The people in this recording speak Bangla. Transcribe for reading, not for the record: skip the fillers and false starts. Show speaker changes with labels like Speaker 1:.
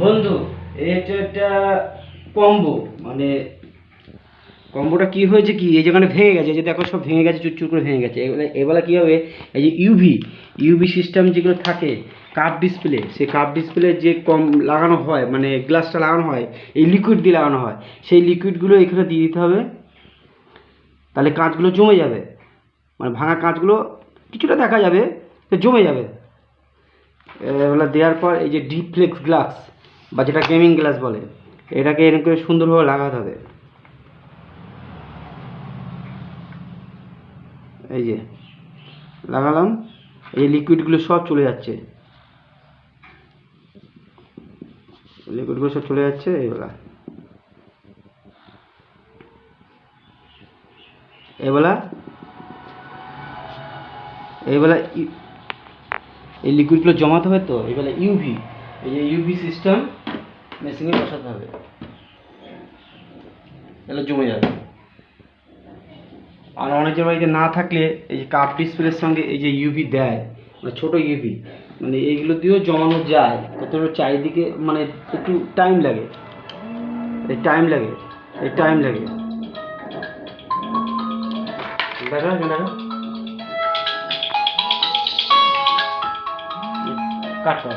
Speaker 1: বন্ধু, এটা একটা কম্বো, মানে কম্বোটা কি হয়েছে, কি এই যেখানে ভেঙে গেছে, যে দেখো সব ভেঙে গেছে, চুরচুর করে ভেঙে গেছে। এবেলা কী হবে, এই যে ইউভি সিস্টেম যেগুলো থাকে, কার্ভ ডিসপ্লে, সেই কার্ভ ডিসপ্লে যে কম লাগানো হয়, মানে গ্লাসটা লাগানো হয়, এই লিকুইড দিয়ে লাগানো হয়, সেই লিকুইডগুলো এখানে দিয়ে দিতে হবে। তাহলে কাঁচগুলো জমে যাবে, মানে ভাঙা কাঁচগুলো কিছুটা দেখা যাবে, জমে যাবে। এগুলো দেওয়ার পর এই যে ডিফ্লেক্স গ্লাস বা যেটা গেমিং গ্লাস বলে, এটাকে এরকম করে সুন্দরভাবে লাগাতে হবে। এই যে লাগালাম, এই লিকুইডগুলো সব চলে যাচ্ছে, লিকুইডগুলো সব চলে যাচ্ছে। এবেলা এইবেলা এই লিকুইডগুলো জমাতে হবে, তো এবেলা এই যে ইউভি সিস্টেম মেশিনে বসাতে হবে, তাহলে জমে যাবে। আর অনেকের বাড়িতে না থাকলে এই যে কাপ ডিসপ্লের সঙ্গে এই যে ইউভি দেয়, মানে ছোটো ইউভি, মানে এইগুলো দিয়েও জমানো যায়। কত চারিদিকে মানে একটু টাইম লাগে, এই টাইম লাগে, দেখা কাট কর।